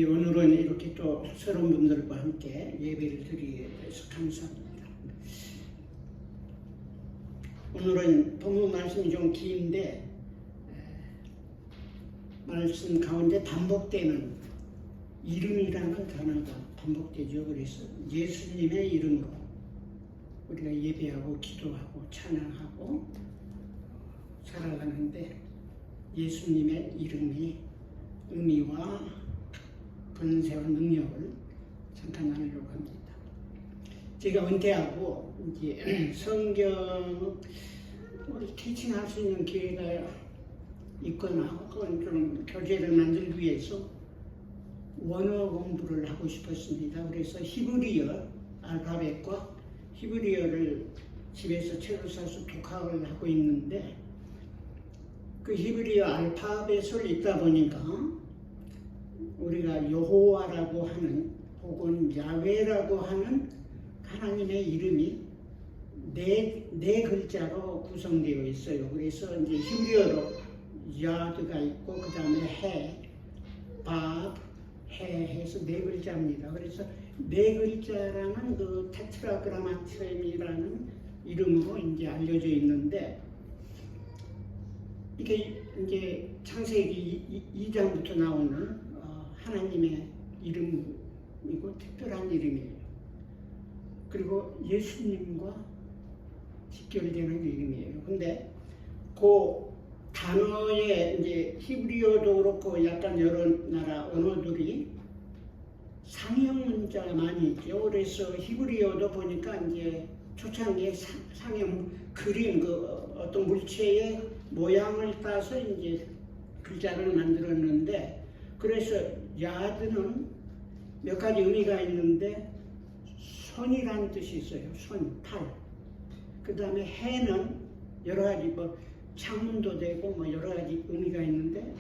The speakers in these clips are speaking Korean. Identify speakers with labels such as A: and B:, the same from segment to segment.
A: 오늘은 이렇게 또 새로운 분들과 함께 예배를 드리게 돼서 감사합니다. 오늘은 본문 말씀이 좀 긴데 말씀 가운데 반복되는 이름이라는 단어가 반복되죠. 그래서 예수님의 이름으로 우리가 예배하고 기도하고 찬양하고 살아가는데 예수님의 이름이 의미와 권세와 능력을 잠깐 나누려고 합니다. 제가 은퇴하고 이제 성경 티칭할 수 있는 기회가 있거나 혹은 좀 교재를 만들기 위해서 원어 공부를 하고 싶었습니다. 그래서 히브리어 알파벳과 히브리어를 집에서 책을 사서 독학을 하고 있는데 그 히브리어 알파벳을 읽다 보니까 우리가 여호와라고 하는 혹은 야훼라고 하는 하나님의 이름이 네 글자로 구성되어 있어요. 그래서 이제 히브리어로 야드가 있고 그 다음에 해, 밥, 해 해서 네 글자입니다. 그래서 네 글자라는 그 테트라그라마템이라는 이름으로 이제 알려져 있는데 이게 이제 창세기 2장부터 나오는 하나님의 이름이고 특별한 이름이에요. 그리고 예수님과 직결되는 이름이에요. 근데 그 단어에 이제 히브리어도 그렇고 약간 여러 나라 언어들이 상형 문자가 많이 있죠. 그래서 히브리어도 보니까 이제 초창기에 상형 그림 그 어떤 물체의 모양을 따서 이제 글자를 만들었는데 그래서 야드는 몇 가지 의미가 있는데 손이라는 뜻이 있어요. 손, 팔. 그 다음에 해는 여러 가지 뭐 창문도 되고 뭐 여러 가지 의미가 있는데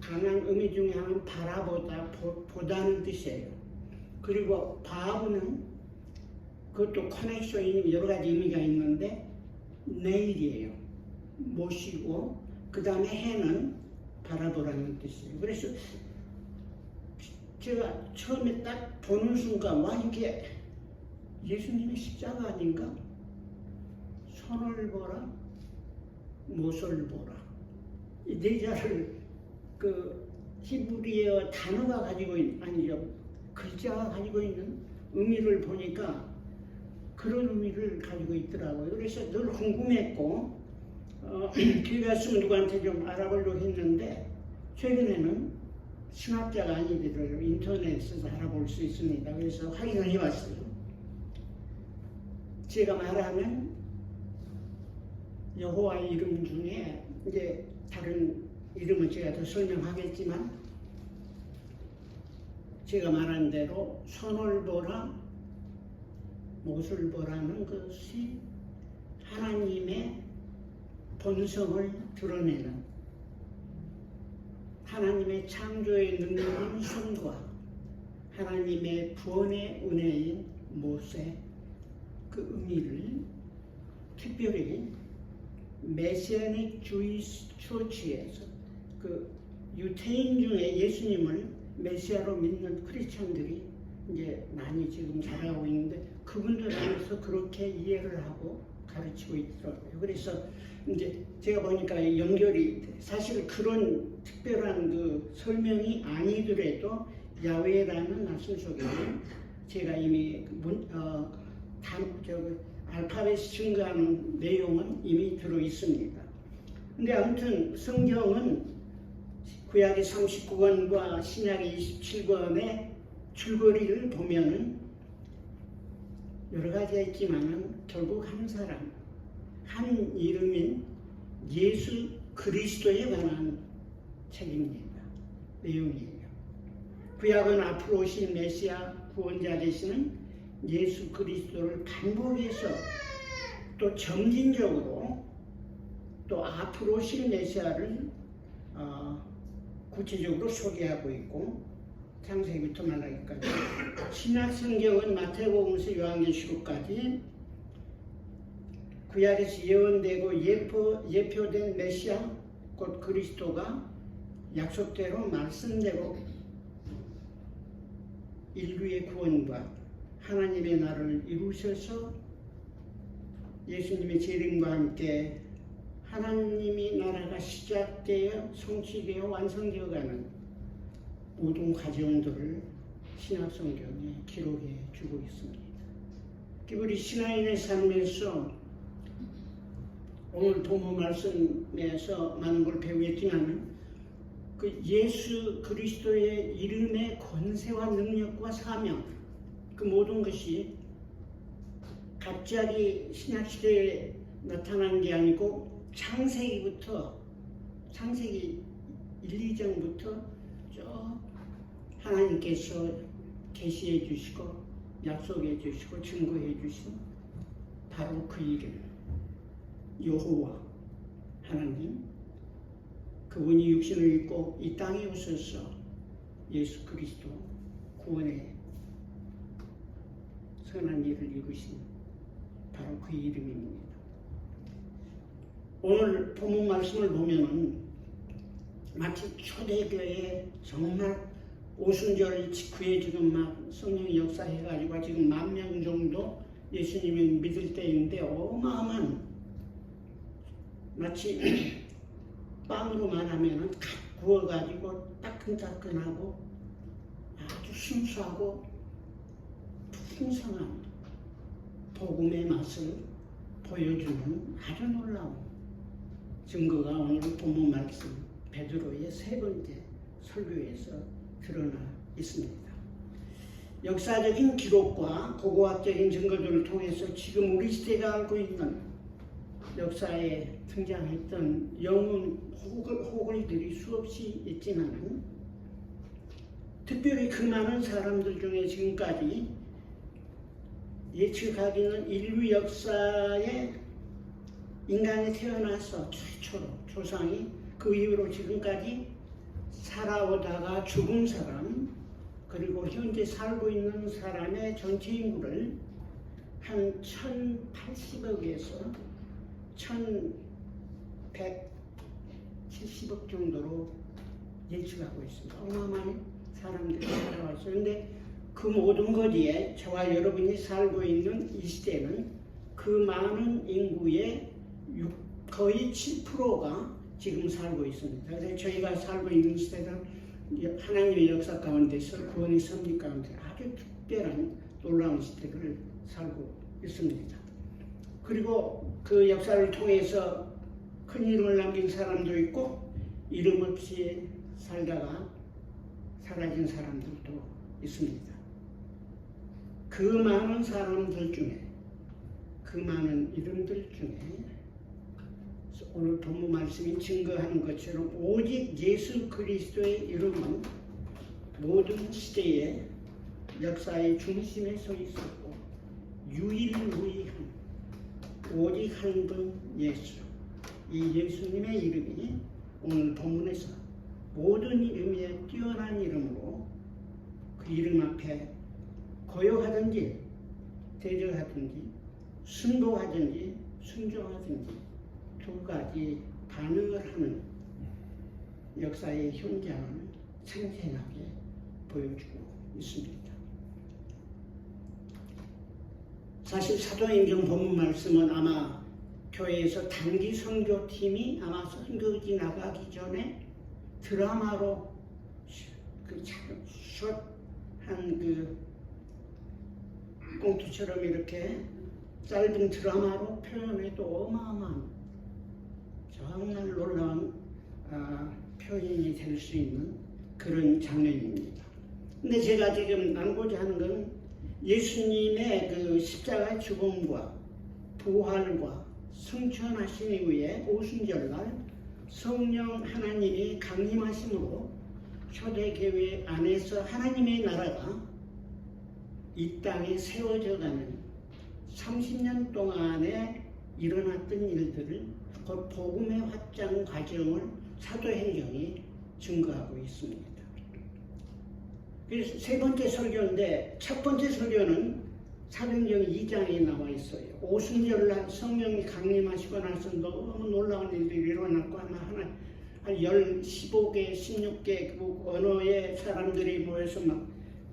A: 강한 의미 중에 하나는 바라보다, 보다는 뜻이에요. 그리고 바브는 그것도 커넥션이 여러 가지 의미가 있는데 내일이에요. 모시고 그 다음에 해는 바라보라는 뜻이에요. 그래서 제가 처음에 딱 보는 순간 와 이게 예수님의 십자가 아닌가? 손을 보라, 못을 보라. 이 네 자를 그 히브리어 단어가 가지고 있는 아니죠 글자가 가지고 있는 의미를 보니까 그런 의미를 가지고 있더라고요. 그래서 늘 궁금했고 기회가 있으면 누구한테 좀 알아보려고 했는데 최근에는 신학자가 아니더라도 인터넷에서 알아볼 수 있습니다. 그래서 확인을 해봤어요. 제가 말하는 여호와의 이름 중에 이제 다른 이름은 제가 더 설명하겠지만 제가 말한 대로 손을 보라, 못을 보라는 것이 하나님의 본성을 드러내는 하나님의 창조의 능력인 손과 하나님의 구원의 은혜인 못의 그 의미를 특별히 메시아닉 주이스 처치에서 그 유태인 중에 예수님을 메시아로 믿는 크리스천들이 이제 많이 지금 자라고 있는데 그분들 안에서 그렇게 이해를 하고 가르치고 있더라고요. 그래서 이제 제가 보니까 연결이 사실 그런 특별한 그 설명이 아니더라도 야훼라는 말씀 속에 제가 이미 알파벳이 증가하는 내용은 이미 들어 있습니다. 근데 아무튼 성경은 구약의 39권과 신약의 27권의 줄거리를 보면은 여러 가지가 있지만은 결국 한 사람, 한 이름인 예수 그리스도에 관한 책입니다. 내용이에요. 구약은 앞으로 오실 메시아 구원자 되시는 예수 그리스도를 반복해서 또 점진적으로 또 앞으로 오실 메시아를 구체적으로 소개하고 있고 창세기부터 말라기까지 신약 성경은 마태복음에서 요한계시록까지 구약에서 예언되고 예표된 메시아 곧 그리스도가 약속대로 말씀대로 인류의 구원과 하나님의 나라를 이루셔서 예수님의 재림과 함께 하나님의 나라가 시작되어 성취되어 완성되어가는 모든 과정들을 신약성경에 기록해 주고 있습니다. 우리 신앙인의 삶에서 오늘 본문 말씀에서 많은 걸 배우겠지만 그 예수 그리스도의 이름의 권세와 능력과 사명, 그 모든 것이 갑자기 신약시대에 나타난 게 아니고 창세기 1, 2장부터 저 하나님께서 계시해 주시고 약속해 주시고 증거해 주신 바로 그 이름 여호와 하나님, 그분이 육신을 입고 이 땅에 오셔서 예수 그리스도 구원의 선한 일을 이루신 바로 그 이름입니다. 오늘 본문 말씀을 보면은 마치 초대교회 정말 오순절 직후에 지금 막 성령이 역사해가지고 지금 10,000명 정도 예수님을 믿을 때인데 어마어마한 마치 빵으로만 하면은 갓 구워가지고 따끈따끈하고 아주 순수하고 풍성한 복음의 맛을 보여주는 아주 놀라운 증거가 오늘 본문 말씀 베드로의 3번째 설교에서 드러나 있습니다. 역사적인 기록과 고고학적인 증거들을 통해서 지금 우리 시대가 알고 있는 역사에 등장했던 영웅 호글들이 수없이 있지만 특별히 그 많은 사람들 중에 지금까지 예측하기는 인류 역사에 인간이 태어나서 최초로 조상이 그 이후로 지금까지 살아오다가 죽은 사람 그리고 현재 살고 있는 사람의 전체 인구를 한 1,080억에서 1,170억 정도로 예측하고 있습니다. 어마어마한 사람들이 살아왔어요. 그런데 그 모든 거기에 저와 여러분이 살고 있는 이 시대는 그 많은 인구의 거의 7%가 지금 살고 있습니다. 그래서 저희가 살고 있는 시대는 하나님의 역사 가운데서 구원의 섭리 가운데 아주 특별한 놀라운 시대를 살고 있습니다. 그리고 그 역사를 통해서 큰 이름을 남긴 사람도 있고 이름 없이 살다가 사라진 사람들도 있습니다. 그 많은 사람들 중에 그 많은 이름들 중에 오늘 본문 말씀이 증거하는 것처럼 오직 예수 그리스도의 이름은 모든 시대의 역사의 중심에 서 있었고 유일무이한 오직 한 분 예수, 이 예수님의 이름이 오늘 본문에서 모든 이름에 뛰어난 이름으로 그 이름 앞에 고요하든지 대적하든지 순도하든지 순종하든지 두 가지 반응을 하는 역사의 현장을 생생하게 보여주고 있습니다. 사실 사도행전 본문 말씀은 아마 교회에서 단기 선교팀이 아마 선교지 나가기 전에 드라마로 그 숏한 그 꽁투처럼 이렇게 짧은 드라마로 표현해도 어마어마한 정말 놀라운 표현이 될 수 있는 그런 장면입니다. 근데 제가 지금 나누고자 하는 건 예수님의 그 십자가의 죽음과 부활과 승천하신 이후에 오순절날 성령 하나님이 강림하심으로 초대교회 안에서 하나님의 나라가 이 땅에 세워져가는 30년 동안에 일어났던 일들을 곧 복음의 확장 과정을 사도행전이 증거하고 있습니다. 그래서 3번째 설교인데 첫 번째 설교는 사도행전 2장에 나와 있어요. 오순절날 성령이 강림하시고 나서 너무 놀라운 일들이 일어났고 아마 한 15개, 16개 그 언어의 사람들이 모여서 막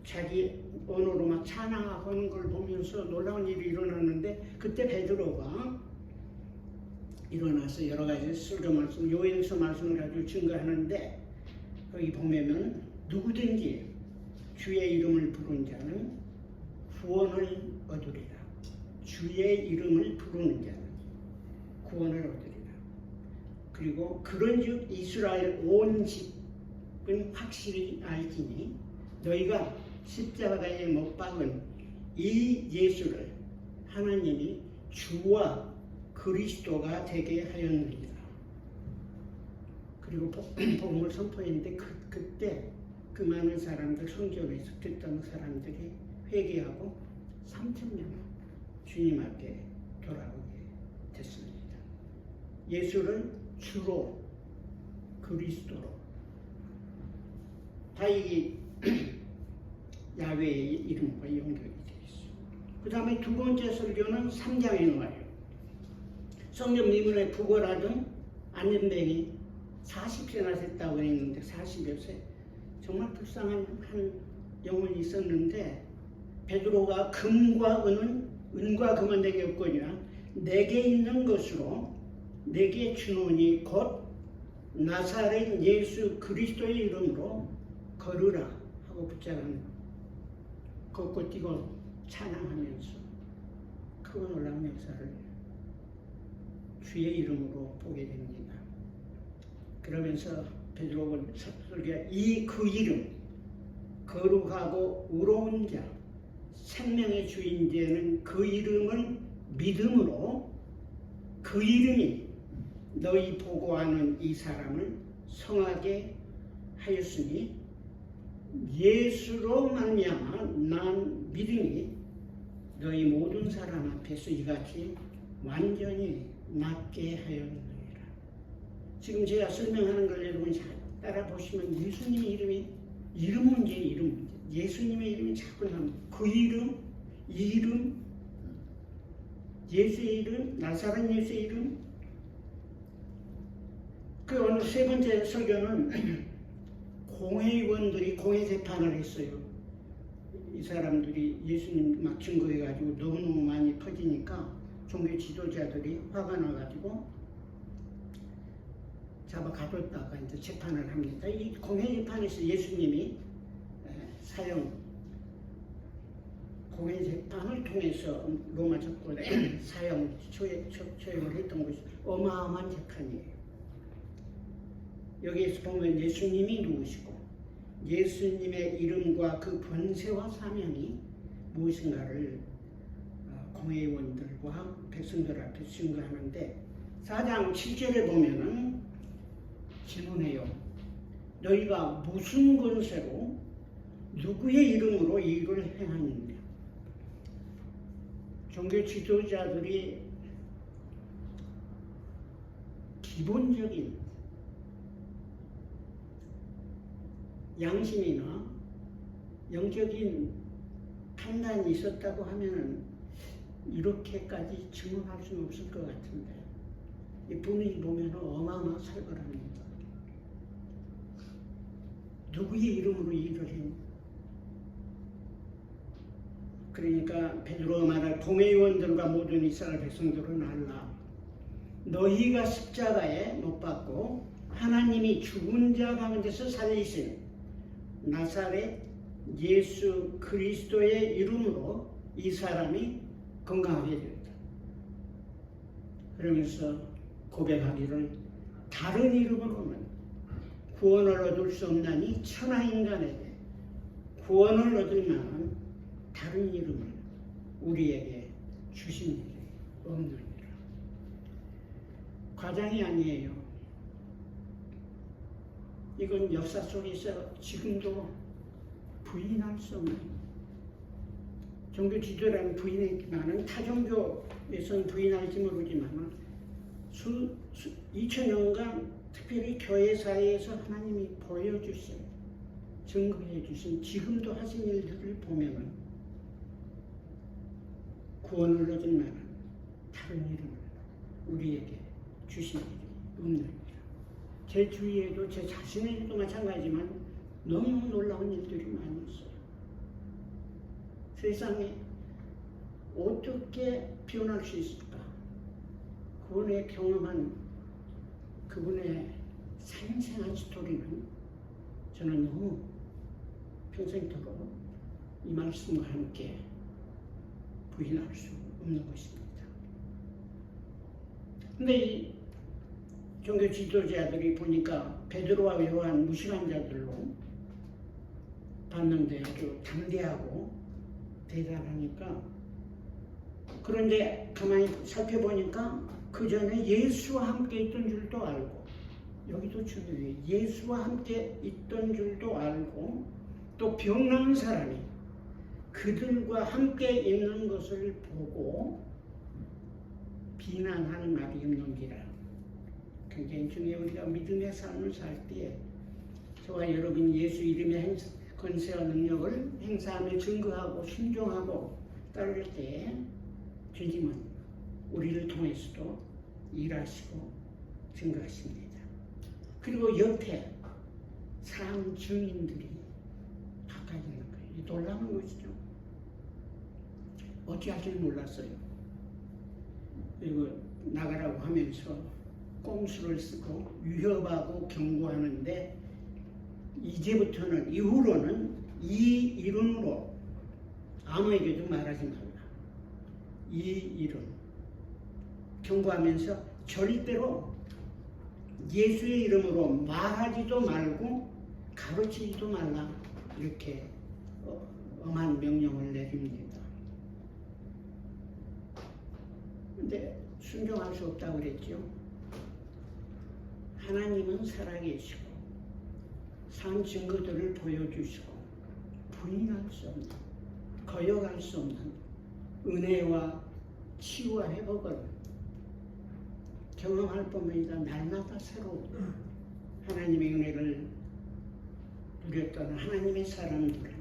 A: 자기 언어로 막 찬양하는 걸 보면서 놀라운 일이 일어났는데, 그때 베드로가 일어나서 여러 가지 설교 말씀, 요행서 말씀을 가지고 증거하는데, 거기 보면은 누구든지 주의 이름을 부른 자는 구원을 얻으리라. 주의 이름을 부르는 자는 구원을 얻으리라. 그리고 그런즉 이스라엘 온 집은 확실히 알지니 너희가 십자가에 못 박은 이 예수를 하나님이 주와 그리스도가 되게 하였느니라. 그리고 복음을 선포했는데 그때 그 많은 사람들, 성전에서 듣던 사람들이 회개하고 3,000명 주님 앞에 돌아오게 됐습니다. 예수를 주로 그리스도로, 다 이게 야훼의 이름과 연결이 되어 있어요. 그 다음에 두 번째 설교는 3장에 나와요. 성전 미문에 부궐하던 안전뱅이 40세나 됐다고 했는데 40여 세, 정말 불쌍한 한 영혼이 있었는데, 베드로가 금과 은과 금은 내게 없거니와 내게 있는 것으로 내게 주노니 곧 나사렛 예수 그리스도의 이름으로 걸으라 하고 붙잡은, 걷고 뛰고 찬양하면서 크고 놀라운 역사를 주의 이름으로 보게 됩니다. 그러면서 베드로가 설교가 그 이름, 거룩하고 의로운 자, 생명의 주인 되는 그 이름을 믿음으로 그 이름이 너희 보고하는 이 사람을 성하게 하였으니 예수로 말미암아 난 믿으니 너희 모든 사람 앞에서 이같이 완전히 낫게 하였느니라. 지금 제가 설명하는 걸 여러분 잘 따라 보시면 예수님의 이름 문제, 예수님의 이름이 자꾸 나옵니다. 그 이름, 이 이름, 예수의 이름, 나사렛 예수의 이름. 그 오늘 세 번째 설교는 공회의원들이 공회 재판을 했어요. 이 사람들이 예수님 막 증거해가지고 너무너무 많이 퍼지니까 종교 지도자들이 화가 나가지고 잡아 가뒀다가 이제 재판을 합니다. 이 공회 재판에서 예수님이 공회 재판을 통해서 로마 정권에 처형을 했던 것이 어마어마한 재판이에요. 여기에서 보면 예수님이 누구시고 예수님의 이름과 그 권세와 사명이 무엇인가를 공회의원들과 백성들 앞에 증거하는데, 4장 7절에 보면은 질문해요. 너희가 무슨 권세로 누구의 이름으로 이 일을 행하느냐. 종교 지도자들이 기본적인 양심이나 영적인 판단이 있었다고 하면 이렇게까지 증언할 수는 없을 것 같은데, 이 분위기 보면 어마어마하게 살벌합니다. 누구의 이름으로 이 일을 했냐. 그러니까 베드로가 말할 공회의원들과 모든 이스라엘 백성들은 알라. 너희가 십자가에 못 박고 하나님이 죽은 자 가운데서 살리신 나사렛 예수 그리스도의 이름으로 이 사람이 건강하게 되었다. 그러면서 고백하기를 다른 이름으로는 구원을 얻을 수 없나니 천하 인간에게 구원을 얻을 만한 다른 이름을 우리에게 주신 일이 없느니라. 과장이 아니에요. 이건 역사 속에서 지금도 부인할 수 없는, 종교 지도라는 부인했지만 타종교에서는 부인할지 모르지만 2000년간 특별히 교회 사회에서 하나님이 보여주신, 증거해 주신, 지금도 하신 일들을 보면은 구원을 얻을 만한 다른 이름을 우리에게 주신 일이 없느니라. 제 주위에도 제 자신에도 마찬가지지만 너무 놀라운 일들이 많이 있어요. 세상에 어떻게 변할 수 있을까? 그분의 경험한 그분의 생생한 스토리는 저는 너무 평생토록 이 말씀과 함께 부인할 수 없는 것입니다. 근데 이 종교 지도자들이 보니까 베드로와 요한 무식한 자들로 봤는데 아주 담대하고 대단하니까, 그런데 가만히 살펴보니까 그 전에 예수와 함께 있던 줄도 알고, 여기도 중요해요. 예수와 함께 있던 줄도 알고, 또 병나는 사람이 그들과 함께 있는 것을 보고 비난하는 말이 없는지라. 굉장히 중요해요. 우리가 믿음의 삶을 살 때에 저와 여러분이 예수 이름의 권세와 능력을 행사하며 증거하고 순종하고 따를 때 주님은 우리를 통해서도 일하시고 증거하십니다. 그리고 옆에 상 증인들이 가까이 있는 거예요. 놀라운 것이죠. 어찌할 줄 몰랐어요. 그리고 나가라고 하면서 꼼수를 쓰고 위협하고 경고하는데, 이제부터는 이후로는 이 이름으로 아무에게도 말하지 말라. 이 이름 경고하면서 절대로 예수의 이름으로 말하지도 말고 가르치지도 말라, 이렇게 엄한 명령을 내립니다. 근데 순종할 수 없다고 그랬죠. 하나님은 살아계시고 산 증거들을 보여주시고 부인할 수 없는, 거역할 수 없는 은혜와 치유와 회복을 경험할 뿐만이라 날마다 새로운 하나님의 은혜를 누렸던 하나님의 사람들은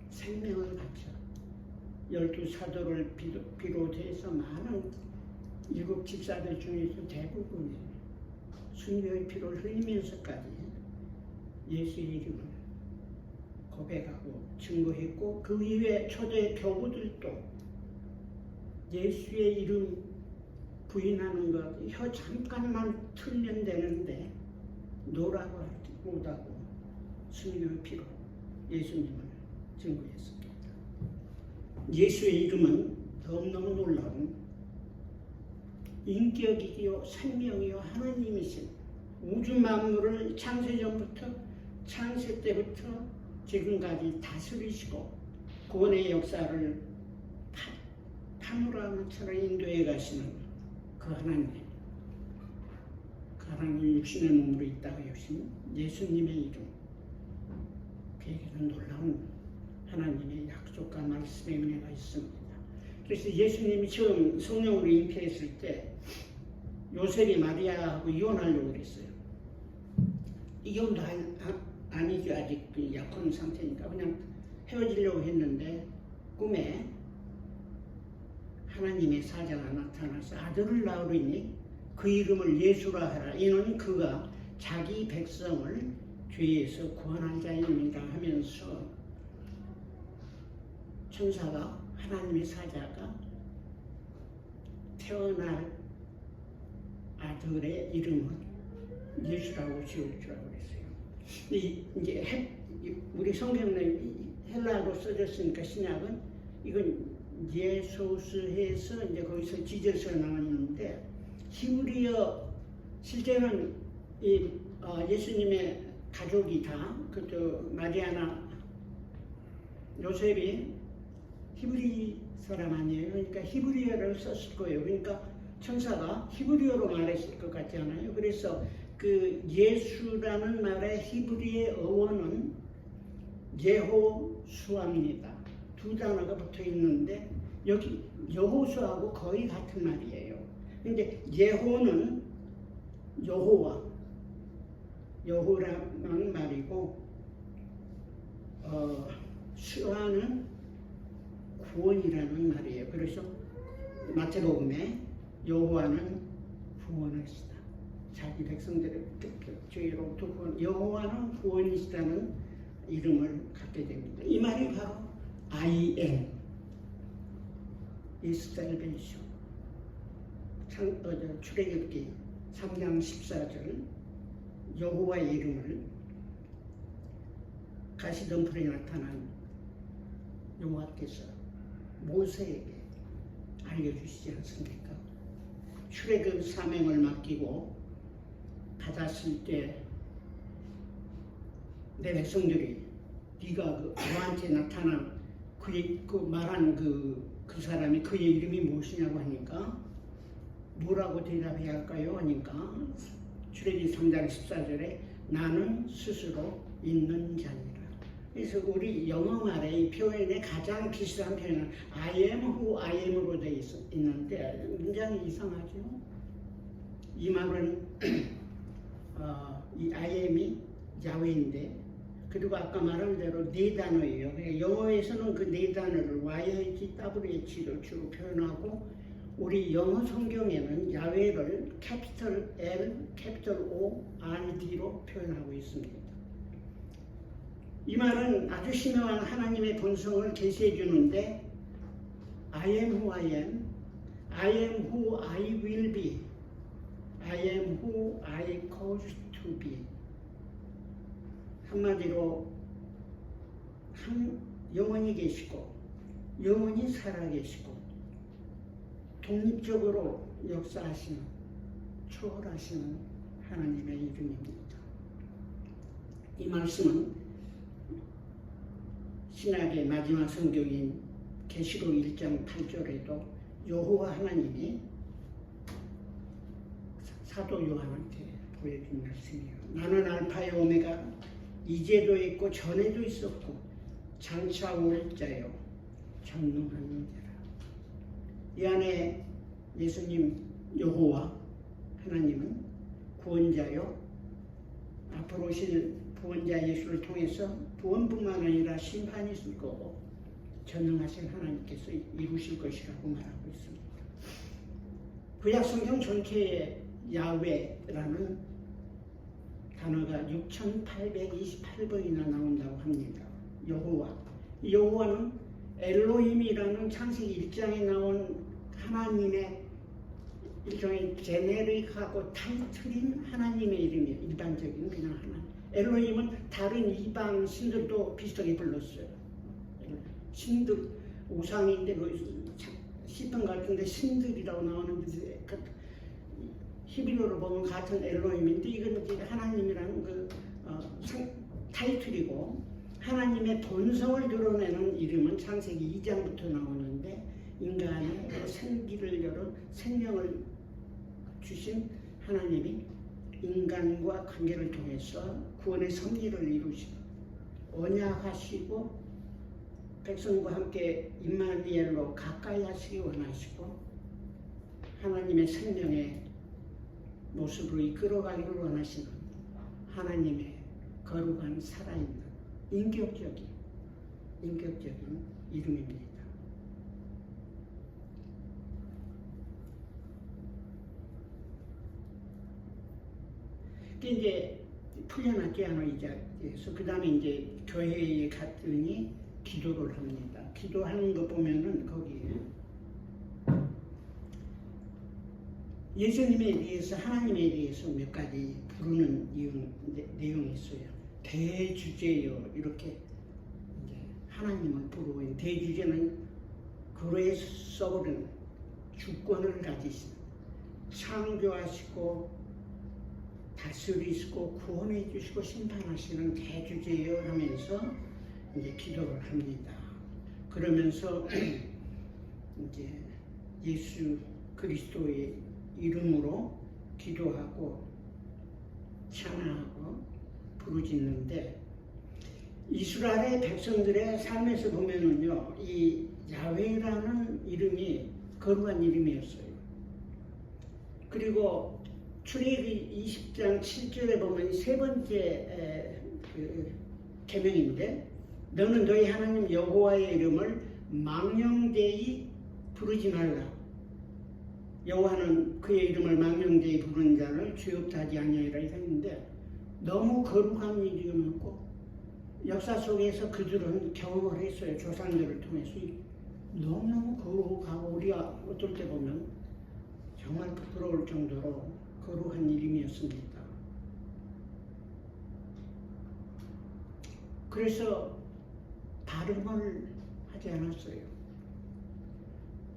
A: 생명을 바쳐 12사도를 비롯해서 많은 일곱 집사들 중에서 대부분이 순교의 피를 흘리면서까지 예수의 이름을 고백하고 증거했고, 그 이외에 초대 교부들도 예수의 이름 부인하는 것 혀 잠깐만 틀면 되는데 노라고 하지 못하고 순교의 피로 예수님을 증거했습니다. 예수의 이름은 너무너무 놀라운 인격이요 생명이요 하나님이신, 우주 만물을 창세 때부터 지금까지 다스리시고 구원의 역사를 파노라마처럼 인도해 가시는 그 하나님, 그 하나님 육신의 몸으로 있다가 여신 예수님의 이름, 그에게는 놀라운 하나님의 약속과 말씀의 은혜가 있습니다. 그래서 예수님이 처음 성령으로 잉태했을 때 요셉이 마리아하고 이혼하려고 그랬어요. 이혼도 아니죠. 아직 약혼 상태니까 그냥 헤어지려고 했는데 꿈에 하나님의 사자가 나타나서 아들을 낳으리니 그 이름을 예수라 하라. 이는 그가 자기 백성을 죄에서 구원할 자입니다 하면서 천사가, 하나님의 사자가 태어날 아들의 이름은 예수라고 지을 줄 알고 그랬어요. 이제 우리 성경에 헬라어로 써졌으니까 신약은 이건 예소스해서 이제 거기서 지저서 나왔는데, 히브리어 실제는 예수님의 가족이 다 그것도 마리아나 요셉이 히브리 사람 아니에요. 그러니까 히브리어를 썼을 거예요. 그러니까 천사가 히브리어로 말했을 것 같지 않아요? 그래서 그 예수라는 말의 히브리의 어원은 예호수아입니다. 두 단어가 붙어 있는데 여기 여호수아하고 거의 같은 말이에요. 근데 예호는 여호라는 말이고, 수아는 구원이라는 말이에요. 그래서 마태복음에 여호와는 구원하시다, 자기 백성들을 죄로부터 구원, 여호와는 구원이시다는 이름을 갖게 됩니다. 이 말이 바로 I am is salvation. 출애굽기 3장 14절 여호와의 이름을 가시덤불에 나타난 여호와께서 모세에게 알려주시지 않습니까? 출애굽 사명을 맡기고 받았을 때 내 백성들이 네가 너한테 나타난 말한 그 사람이 그의 이름이 무엇이냐고 하니까 뭐라고 대답해야 할까요? 하니까 출애굽기 3장 14절에 나는 스스로 있는 자니라. 그래서 우리 영어 말에 이 표현에 가장 비슷한 표현은 I am who I am으로 되어 있는데 굉장히 이상하죠. 이 말은 이 I am이 야훼인데 그리고 아까 말한 대로 네 단어예요. 영어에서는 그 네 단어를 YHWH로 주로 표현하고 우리 영어 성경에는 야훼를 캐피털 L, 캐피털 O, RD로 표현하고 있습니다. 이 말은 아주 심오한 하나님의 본성을 계시해 주는데 I am who I am, I am who I will be, I am who I caused to be. 한마디로 영원히 계시고 영원히 살아계시고 독립적으로 역사하시는 초월하시는 하나님의 이름입니다. 이 말씀은 신약의 마지막 성경인 계시록 1장 8절에도 여호와 하나님이 사도 요한한테 보여준 말씀이에요. 나는 알파의 오메가 이제도 있고 전에도 있었고 장차 올 자요 전능한 자라. 이 안에 예수님 여호와 하나님은 구원자요 앞으로 오실 구원자 예수를 통해서 구원뿐만 아니라 심판이 있을 거고 전능하신 하나님께서 이루실 것이라고 말하고 있습니다. 구약 성경 전체에 야훼라는 단어가 6,828번이나 나온다고 합니다. 여호와. 여호와는 엘로힘이라는 창세기 1장에 나온 하나님의 일종의 제네릭하고 타이틀인 하나님의 이름이에요. 일반적인 그냥 하나님. 엘로힘은 다른 이방 신들도 비슷하게 불렀어요. 신들, 우상인데 시편 같은데 신들이라고 나오는데 히브리어로 보면 같은 엘로힘인데 이건 이제 하나님이라는 타이틀이고 하나님의 본성을 드러내는 이름은 창세기 2장부터 나오는데 인간의 생기를 열어 생명을 주신 하나님이 인간과 관계를 통해서 구원의 섭리를 이루시고 언약하시고 백성과 함께 임마누엘로 가까이 하시기 원하시고 하나님의 생명의 모습으로 이끌어가기를 원하시는 하나님의 거룩한 살아있는 인격적인 이름입니다. 이제 풀려났지 않아 이제서 그 다음에 이제 교회에 갔더니 기도를 합니다. 기도하는 거 보면은 거기에 예수님에 대해서 하나님에 대해서 몇 가지 부르는 내용이 있어요. 대주제여 이렇게 이제 하나님을 부르고 있는 대주제는 그로에 써버리는 주권을 가지신 창조하시고 다스리시고 구원해 주시고 심판하시는 대주제여 하면서 이제 기도를 합니다. 그러면서 이제 예수 그리스도의 이름으로 기도하고 찬양하고 부르짖는데 이스라엘의 백성들의 삶에서 보면은요 이 야훼라는 이름이 거룩한 이름이었어요. 그리고 출애굽기 20장 7절에 보면 세 번째 계명인데 너는 너희 하나님 여호와의 이름을 망령되이 부르지 말라. 여호와는 그의 이름을 망령되이 부르는 자를 죄업하지 아니하리라 했는데 너무 거룩한 이름이었고 역사 속에서 그들은 경험을 했어요. 조상들을 통해서. 너무너무 거룩하고 우리가 어떨 때 보면 정말 부끄러울 정도로 거룩한 이름이었습니다. 그래서 발음을 하지 않았어요.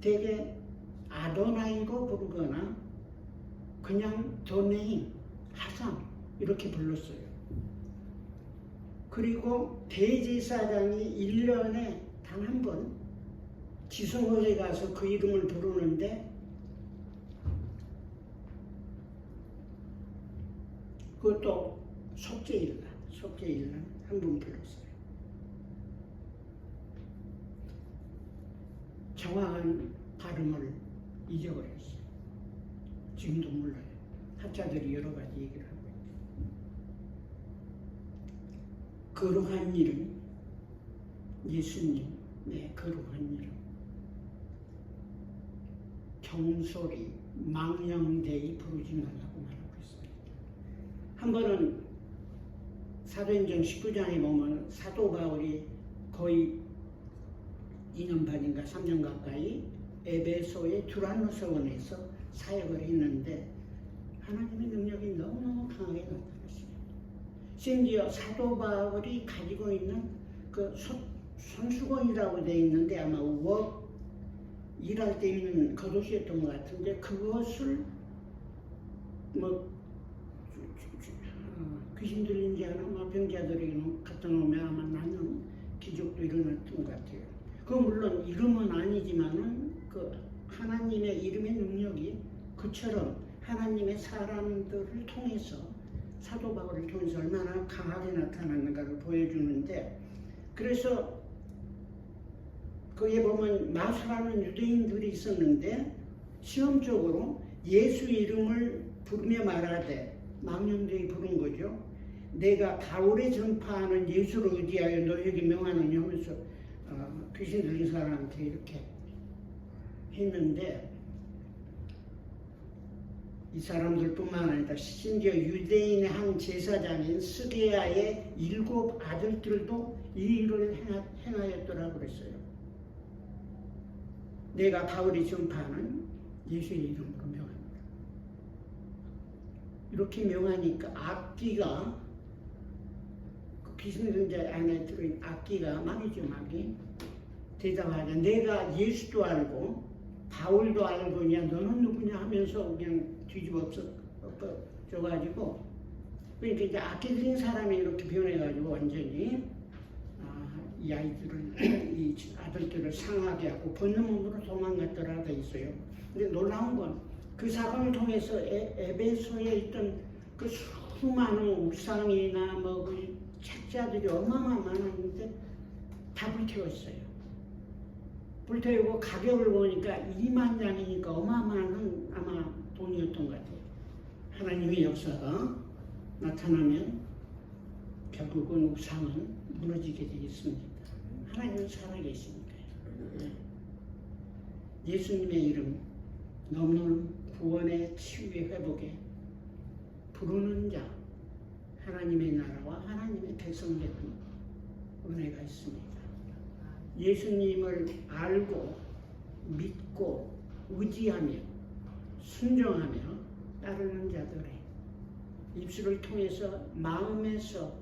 A: 대개 아도나이로 부르거나 그냥 도네임, 하상 이렇게 불렀어요. 그리고 대제사장이 1년에 단 한 번 지성홀에 가서 그 이름을 부르는데 그것도 속죄일날 한 번 불렀어요. 정확한 발음을 잊어버렸어요. 지금도 몰라요. 학자들이 여러 가지 얘기를 하고 있어요. 거룩한 이름, 예수님, 거룩한 이름. 경솔히 망령되이 부르지 말라고 말하고 있습니다. 한 번은 사도행전 19장에 보면 사도 바울이 거의 2년 반인가 3년 가까이 에베소의 두란노 서원에서 사역을 했는데 하나님의 능력이 너무너무 강하게 나타났어요. 심지어 사도 바울이 가지고 있는 그 손수건이라고 되어 있는데 아마 일할 때 입는 겉옷이었던 것 같은데 그것을 귀신 들린 지 않아 병자들에게 갖다 놓으면 아마 낫는 기적도 일어났던 것 같아요. 그 물론 이름은 아니지만은 그 하나님의 이름의 능력이 그처럼 하나님의 사람들을 통해서 사도 바울을 통해서 얼마나 강하게 나타났는가를 보여주는데 그래서 거기에 보면 마술하는 유대인들이 있었는데 시험적으로 예수 이름을 부르며 말하되 망령되이 부른 거죠. 내가 바울에 전파하는 예수를 의지하여 너에게 명하느냐 하면서 귀신 들린 사람한테 이렇게 했는데 이 사람들뿐만 아니라 심지어 유대인의 한 제사장인 스게야의 7 아들들도 이 일을 행하였더라고 그랬어요. 내가 바울이 전파하는 예수의 이름으로 명합니다. 이렇게 명하니까 악기가 그 귀신 들린 자 안에 들어있는 악기가 막이죠. 막이 대답하자. 내가 예수도 알고 바울도 알고냐 너는 누구냐 하면서 그냥 뒤집어 엎어져가지고 그러니까 이제 악기 들린 사람이 이렇게 변해가지고 완전히 이 아이들을 이 아들들을 상하게 하고 번는 몸으로 도망갔더라 돼 있어요. 근데 놀라운 건 그 사건을 통해서 에베소에 있던 그 수많은 우상이나 그 책자들이 어마어마한데 다 불태웠어요. 불태우고 가격을 보니까 2만 장이니까 어마어마한 아마 돈이었던 것 같아요. 하나님의 역사가 나타나면 결국은 우상은 무너지게 되겠습니다. 하나님은 살아계시니까요. 예수님의 이름 넘는 구원의 치유의 회복에 부르는 자 하나님의 나라와 하나님의 백성 되는 은혜가 있습니다. 예수님을 알고 믿고 의지하며 순종하며 따르는 자들의 입술을 통해서 마음에서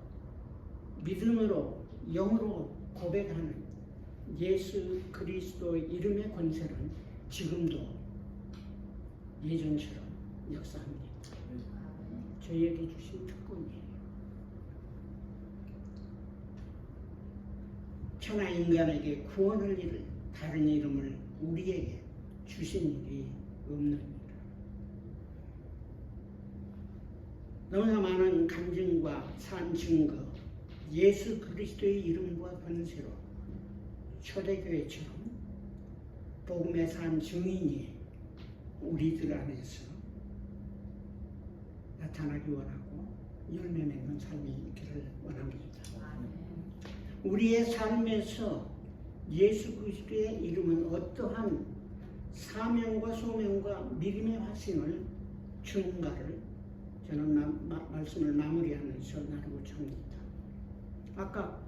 A: 믿음으로 영으로 고백하는 예수 그리스도의 이름의 권세는 지금도 예전처럼 역사합니다. 저희에게 주신 특권이에요. 천하 인간에게 구원을 이룰 다른 이름을 우리에게 주신 일이 없는 일. 너무나 많은 간증과 산 증거, 예수 그리스도의 이름과 권세로 초대교회처럼 복음의 산 증인이 우리들 안에서 나타나기 원하고 열매 맺는 삶이 있기를 원합니다. 우리의 삶에서 예수 그리스도의 이름은 어떠한 사명과 소명과 믿음의 확신을 주는가를 저는 말씀을 마무리하면서 나누고자 합니다. 아까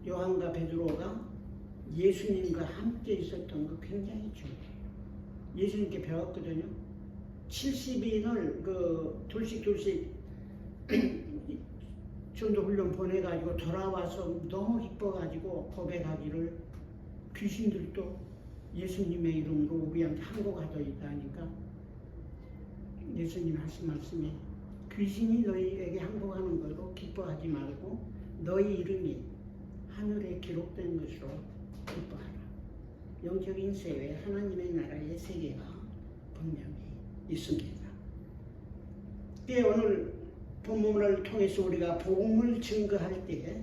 A: 요한과 베드로가 예수님과 함께 있었던 거 굉장히 중요해요. 예수님께 배웠거든요. 70인을 둘씩 전도훈련 보내가지고 돌아와서 너무 기뻐가지고 고백하기를 귀신들도 예수님의 이름으로 우리한테 항복하더이다 하니까 예수님 하신 말씀이 귀신이 너희에게 항복하는 거로 기뻐하지 말고 너희 이름이 하늘에 기록된 것으로 기뻐하라. 영적인 세계 하나님의 나라의 세계가 분명히 있습니다. 오늘 본문을 통해서 우리가 복음을 증거할 때에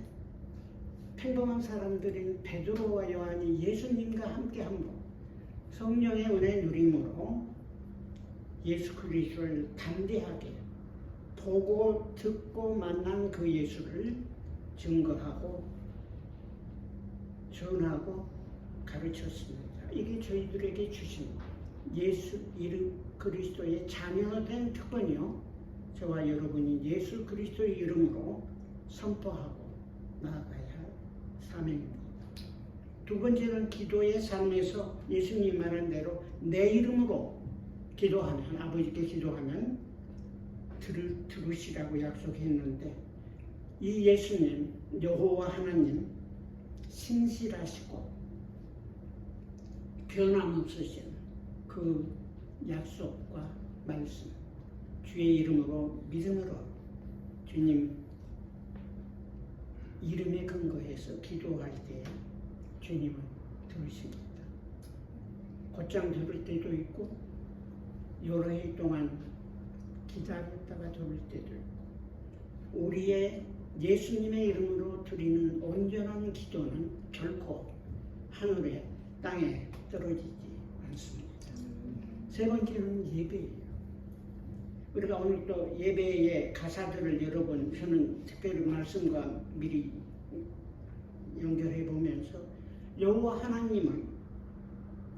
A: 평범한 사람들인 베드로와 요한이 예수님과 함께함으로 성령의 은혜 누림으로 예수 그리스도를 담대하게 보고 듣고 만난 그 예수를 증거하고 전하고 가르쳤습니다. 이게 저희들에게 주신 예수 그리스도의 자녀된 특권이요. 저와 여러분이 예수 그리스도의 이름으로 선포하고 나아가야 할 사명입니다. 두 번째는 기도의 삶에서 예수님 말한 대로 내 이름으로 기도하면, 아버지께 기도하면 들으시라고 약속했는데 이 예수님, 여호와 하나님 신실하시고 변함없으신 그 약속과 말씀, 주의 이름으로 믿음으로 주님 이름에 근거해서 기도할 때 주님은 들으십니다. 곧장 들을 때도 있고 여러 해 동안 기다렸다가 들을 때도 있고 우리의 예수님의 이름으로 드리는 온전한 기도는 결코 하늘에 땅에 떨어지지 않습니다. 세 번째는 예배예요. 우리가 오늘 또 예배의 가사들을 여러 번 저는 특별히 말씀과 미리 연결해 보면서 여호와 하나님은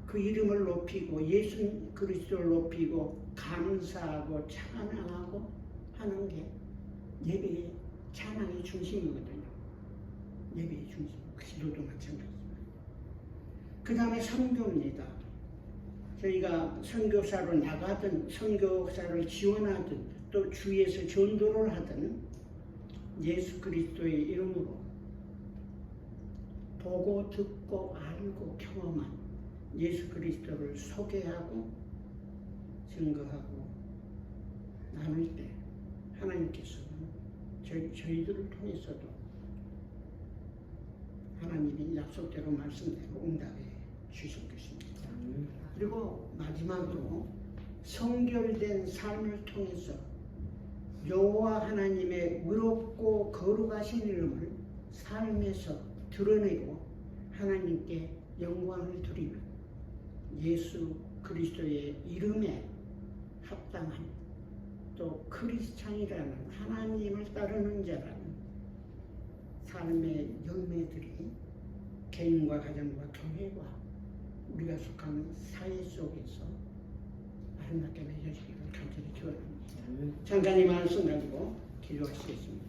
A: 그 이름을 높이고 예수 그리스도를 높이고 감사하고 찬양하고 하는 게 예배의 찬양의 중심이거든요. 예배의 중심, 기도도 마찬가지입니다. 그 다음에 선교입니다. 저희가 선교사로 나가든 선교사를 지원하든 또 주위에서 전도를 하든 예수 그리스도의 이름으로 보고 듣고 알고 경험한 예수 그리스도를 소개하고 증거하고 나눌 때 하나님께서는 저희들을 통해서도 하나님이 약속대로 말씀대로 응답해 주실 것입니다. 그리고 마지막으로 성결된 삶을 통해서 여호와 하나님의 의롭고 거룩하신 이름을 삶에서 드러내고 하나님께 영광을 드리는 예수 그리스도의 이름에 합당한 또 크리스찬이라는 하나님을 따르는 자라는 삶의 열매들이 개인과 가정과 교회와 우리가 속한 사회 속에서 아름답게 맺어지기를 간절히 기원합니다. 잠깐 이 말씀 가지고 기도하시겠습니다.